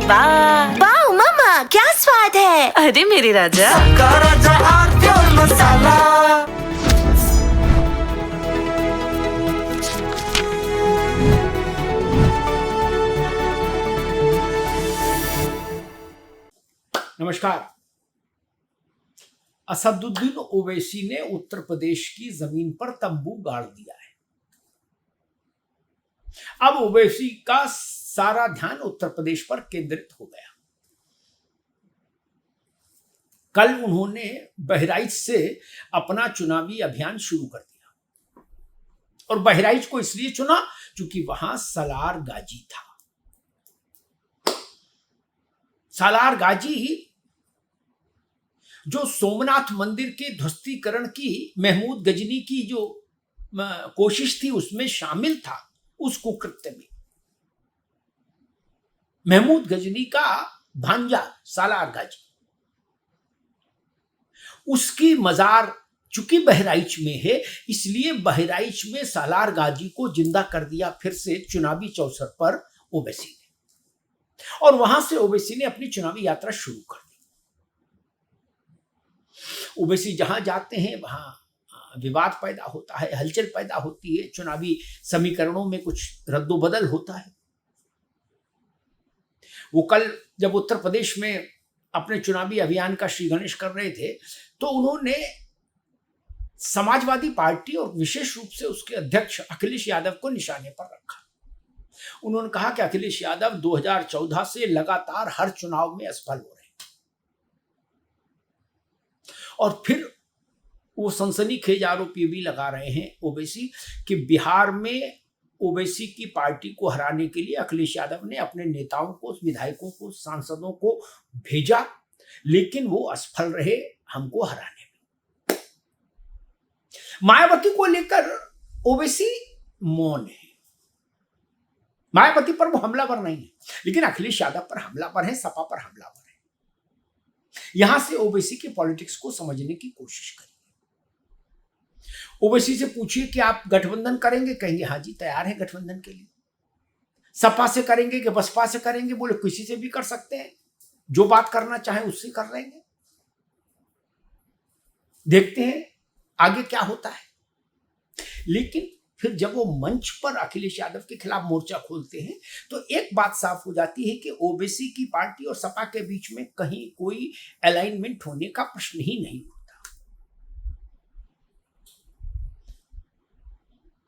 वाह वाह मम्मा, क्या स्वाद है। अरे मेरे राजा, सबका राजा आरती और मसाला। नमस्कार। असदुद्दीन ओवैसी ने उत्तर प्रदेश की जमीन पर तंबू गाड़ दिया है। अब ओवैसी का सारा ध्यान उत्तर प्रदेश पर केंद्रित हो गया। कल उन्होंने बहराइच से अपना चुनावी अभियान शुरू कर दिया और बहराइच को इसलिए चुना क्योंकि वहां सालार गाजी था। सालार गाजी जो सोमनाथ मंदिर के ध्वस्तीकरण की महमूद गजनी की जो कोशिश थी उसमें शामिल था। उस कुकृत्य में महमूद गजनी का भांजा सालार गाजी, उसकी मजार चूंकि बहराइच में है, इसलिए बहराइच में सालार गाजी को जिंदा कर दिया फिर से चुनावी अवसर पर ओवैसी ने। और वहां से ओवैसी ने अपनी चुनावी यात्रा शुरू कर दी। ओवैसी जहां जाते हैं वहां विवाद पैदा होता है, हलचल पैदा होती है, चुनावी समीकरणों में कुछ रद्दोबदल होता है। वो कल जब उत्तर प्रदेश में अपने चुनावी अभियान का श्री गणेश कर रहे थे तो उन्होंने समाजवादी पार्टी और विशेष रूप से उसके अध्यक्ष अखिलेश यादव को निशाने पर रखा। उन्होंने कहा कि अखिलेश यादव 2014 से लगातार हर चुनाव में असफल हो रहे हैं और फिर वो सनसनीखेज आरोप ये भी लगा रहे हैं ओवैसी कि बिहार में ओवैसी की पार्टी को हराने के लिए अखिलेश यादव ने अपने नेताओं को, विधायकों को, सांसदों को भेजा, लेकिन वो असफल रहे हमको हराने में। मायावती को लेकर ओवैसी मौन है। मायावती पर वो हमलावर नहीं है, लेकिन अखिलेश यादव पर हमलावर है, सपा पर हमलावर है। यहां से ओवैसी की पॉलिटिक्स को समझने की कोशिश करिए। ओवैसी से पूछिए कि आप गठबंधन करेंगे, कहेंगे हाँ जी तैयार है गठबंधन के लिए। सपा से करेंगे कि बसपा से करेंगे, बोले किसी से भी कर सकते हैं, जो बात करना चाहे उससे कर लेंगे। देखते हैं आगे क्या होता है। लेकिन फिर जब वो मंच पर अखिलेश यादव के खिलाफ मोर्चा खोलते हैं तो एक बात साफ हो जाती है कि ओवैसी की पार्टी और सपा के बीच में कहीं कोई अलाइनमेंट होने का प्रश्न ही नहीं होता।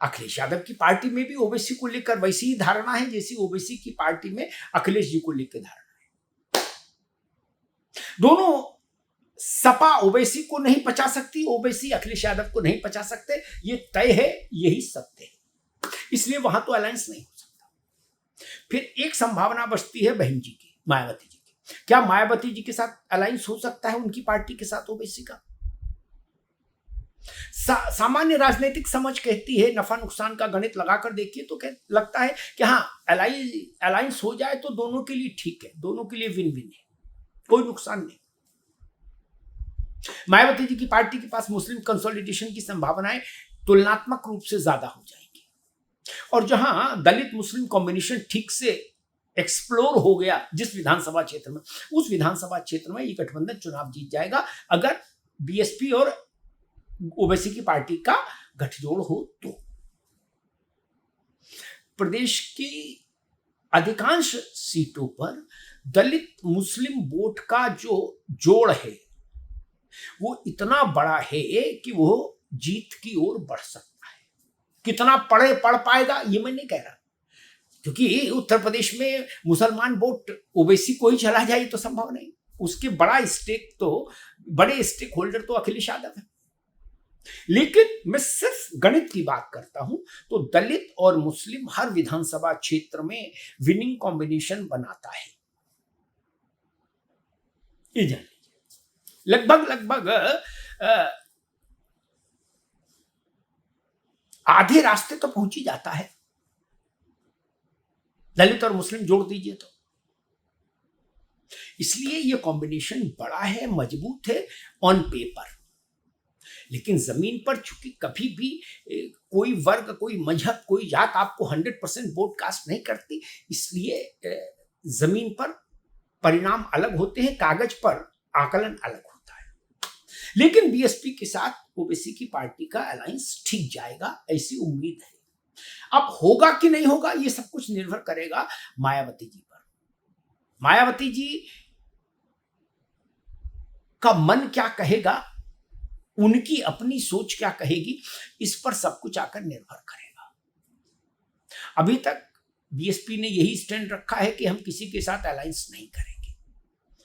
अखिलेश यादव की पार्टी में भी ओवैसी को लेकर वैसी ही धारणा है जैसी ओवैसी की पार्टी में अखिलेश जी को लेकर धारणा है। दोनों, सपा ओवैसी को नहीं पचा सकती, ओवैसी अखिलेश यादव को नहीं पचा सकते, ये तय है, यही सत्य है। इसलिए वहां तो अलायंस नहीं हो सकता। फिर एक संभावना बचती है बहन जी की, मायावती जी की। क्या मायावती जी के साथ अलायंस हो सकता है उनकी पार्टी के साथ ओवैसी का? सामान्य राजनीतिक समझ कहती है, नफा नुकसान का गणित लगाकर देखिए तो लगता है कि हाँ अलायंस हो जाए तो दोनों के लिए ठीक है, दोनों के लिए विन विन है, कोई नुकसान नहीं। मायावती जी की पार्टी के पास मुस्लिम कंसोलिडेशन की संभावनाएं तुलनात्मक रूप से ज्यादा हो जाएंगी और जहां दलित मुस्लिम कॉम्बिनेशन ठीक से एक्सप्लोर हो गया जिस विधानसभा क्षेत्र में, उस विधानसभा क्षेत्र में ये गठबंधन चुनाव जीत जाएगा अगर बीएसपी और ओवैसी की पार्टी का गठजोड़ हो तो। प्रदेश की अधिकांश सीटों पर दलित मुस्लिम वोट का जो जोड़ है वो इतना बड़ा है कि वो जीत की ओर बढ़ सकता है। कितना पढ़ पाएगा ये मैं नहीं कह रहा, क्योंकि उत्तर प्रदेश में मुसलमान वोट ओवैसी को ही चला जाए तो संभव नहीं। उसके बड़े स्टेक होल्डर तो अखिलेश यादव है। लेकिन मैं सिर्फ गणित की बात करता हूं तो दलित और मुस्लिम हर विधानसभा क्षेत्र में विनिंग कॉम्बिनेशन बनाता है। ये जान लीजिए, लगभग आधे रास्ते तो पहुंच ही जाता है। दलित और मुस्लिम जोड़ दीजिए तो। इसलिए ये कॉम्बिनेशन बड़ा है, मजबूत है ऑन पेपर। लेकिन जमीन पर चूंकि कभी भी कोई वर्ग, कोई मजहब, कोई जात आपको 100% वोट कास्ट नहीं करती, इसलिए जमीन पर परिणाम अलग होते हैं, कागज पर आकलन अलग होता है। लेकिन बीएसपी के साथ ओबीसी की पार्टी का अलायंस ठीक जाएगा, ऐसी उम्मीद है। अब होगा कि नहीं होगा, ये सब कुछ निर्भर करेगा मायावती जी पर। मायावती जी का मन क्या कहेगा, उनकी अपनी सोच क्या कहेगी, इस पर सब कुछ आकर निर्भर करेगा। अभी तक बीएसपी ने यही स्टैंड रखा है कि हम किसी के साथ अलायंस नहीं करेंगे,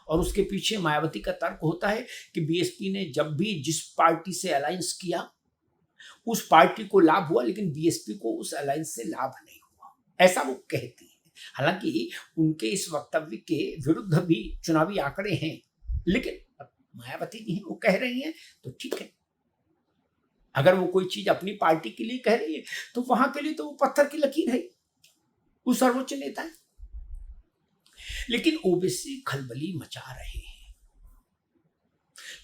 और उसके पीछे मायावती का तर्क होता है कि बीएसपी ने जब भी जिस पार्टी से अलायंस किया उस पार्टी को लाभ हुआ, लेकिन बीएसपी को उस अलायंस से लाभ नहीं हुआ, ऐसा वो कहती है। हालांकि उनके इस वक्तव्य के विरुद्ध भी चुनावी आंकड़े हैं, लेकिन मायावती जी हैं, वो कह रही हैं तो ठीक है। अगर वो कोई चीज अपनी पार्टी के लिए कह रही है तो वहां के लिए तो वो पत्थर की लकीर है, वो सर्वोच्च नेता है। लेकिन ओबीसी खलबली मचा रहे हैं।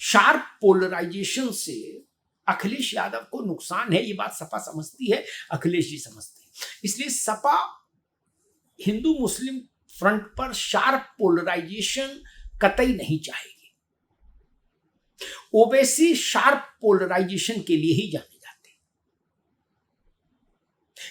शार्प पोलराइजेशन से अखिलेश यादव को नुकसान है, ये बात सपा समझती है, अखिलेश जी समझते हैं। इसलिए सपा हिंदू मुस्लिम फ्रंट पर शार्प पोलराइजेशन कतई नहीं चाहेगी। ओबीसी शार्प पोलराइजेशन के लिए ही जाने जाते हैं।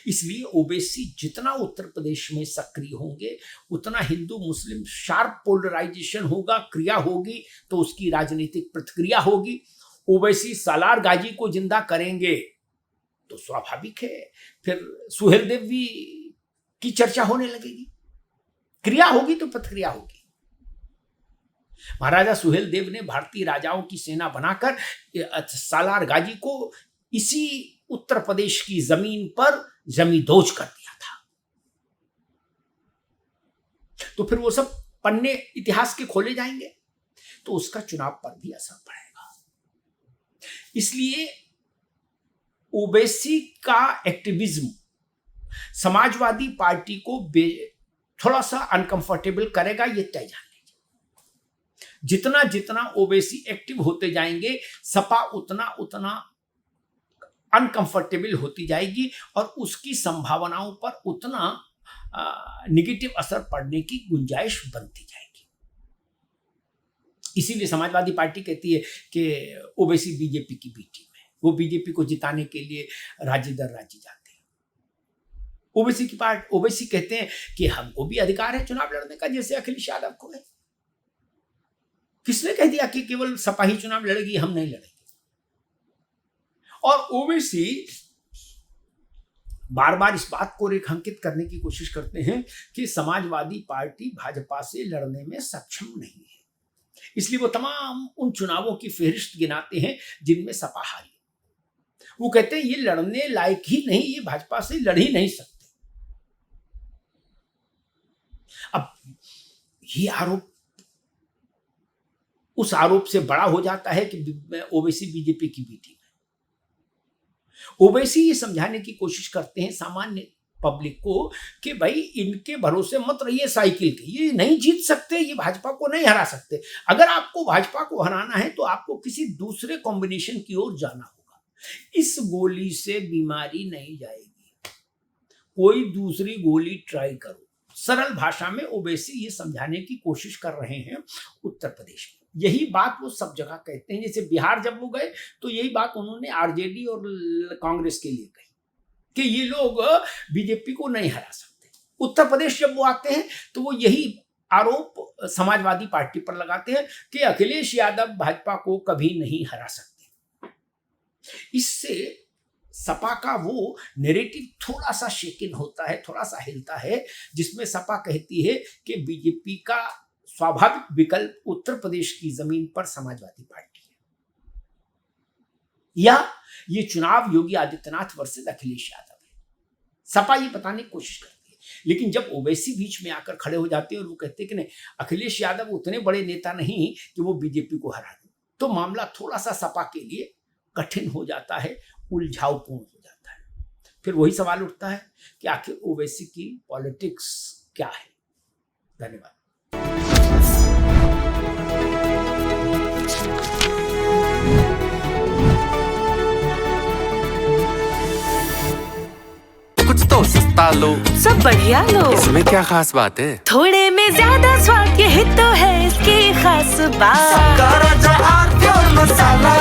इसलिए ओबीसी जितना उत्तर प्रदेश में सक्रिय होंगे उतना हिंदू मुस्लिम शार्प पोलराइजेशन होगा, क्रिया होगी तो उसकी राजनीतिक प्रतिक्रिया होगी। ओबीसी सालार गाजी को जिंदा करेंगे तो स्वाभाविक है फिर सुहेल देवी की चर्चा होने लगेगी, क्रिया होगी तो प्रतिक्रिया होगी। महाराजा सुहेल देव ने भारतीय राजाओं की सेना बनाकर सालार गाजी को इसी उत्तर प्रदेश की जमीन पर जमींदोज कर दिया था। तो फिर वो सब पन्ने इतिहास के खोले जाएंगे तो उसका चुनाव पर भी असर पड़ेगा। इसलिए ओबीसी का एक्टिविज्म समाजवादी पार्टी को थोड़ा सा अनकंफर्टेबल करेगा, ये तय जान लीजिए। जितना जितना ओबीसी एक्टिव होते जाएंगे सपा उतना उतना अनकंफर्टेबल होती जाएगी और उसकी संभावनाओं पर उतना निगेटिव असर पड़ने की गुंजाइश बनती जाएगी। इसीलिए समाजवादी पार्टी कहती है कि ओबीसी बीजेपी की बी टीम है, वो बीजेपी को जिताने के लिए राज्य दर राज्य जाते हैं। ओबीसी कहते हैं कि हमको भी अधिकार है चुनाव लड़ने का, जैसे अखिलेश यादव को है। किसने कह दिया कि केवल सपा ही चुनाव लड़ेगी, हम नहीं लड़ेंगे? और ओबीसी बार बार इस बात को रेखांकित करने की कोशिश करते हैं कि समाजवादी पार्टी भाजपा से लड़ने में सक्षम नहीं है, इसलिए वो तमाम उन चुनावों की फेहरिस्त गिनाते हैं जिनमें सपा हारी। वो कहते हैं ये लड़ने लायक ही नहीं, ये भाजपा से लड़ ही नहीं सकते। अब ये आरोप उस आरोप से बड़ा हो जाता है कि ओबीसी बीजेपी की बी टीम है। ओबीसी ये समझाने की कोशिश करते हैं सामान्य पब्लिक को कि भाई इनके भरोसे मत रहिए साइकिल के, ये नहीं जीत सकते, ये भाजपा को नहीं हरा सकते। अगर आपको भाजपा को हराना है तो आपको किसी दूसरे कॉम्बिनेशन की ओर जाना होगा। इस गोली से बीमारी नहीं जाएगी, कोई दूसरी गोली ट्राई करो। सरल भाषा में ओबीसी ये समझाने की कोशिश कर रहे हैं उत्तर प्रदेश में। यही बात वो सब जगह कहते हैं। जैसे बिहार जब वो गए तो यही बात उन्होंने आरजेडी और कांग्रेस के लिए कही कि ये लोग बीजेपी को नहीं हरा सकते। उत्तर प्रदेश जब वो आते हैं तो वो यही आरोप समाजवादी पार्टी पर लगाते हैं कि अखिलेश यादव भाजपा को कभी नहीं हरा सकते। इससे सपा का वो नैरेटिव थोड़ा सा शेकिन होता है, थोड़ा सा हिलता है, जिसमें सपा कहती है कि बीजेपी का स्वाभाविक विकल्प उत्तर प्रदेश की जमीन पर समाजवादी पार्टी है, या ये चुनाव योगी आदित्यनाथ वर्सेस अखिलेश यादव है। सपा ये बताने की कोशिश करती है, लेकिन जब ओबीसी बीच में आकर खड़े हो जाते हैं और वो कहते हैं कि नहीं, अखिलेश यादव उतने बड़े नेता नहीं कि वो बीजेपी को हरा दें, तो मामला थोड़ा सा सपा के लिए कठिन हो जाता है, उलझावपूर्ण हो जाता है। फिर वही सवाल उठता है कि आखिर ओबीसी की पॉलिटिक्स क्या है। धन्यवाद। कुछ तो सस्ता लो, सब बढ़िया लो, इसमें क्या खास बात है? थोड़े में ज्यादा स्वाद, ये तो बस बात। सबका राजा आर प्योर मसाला।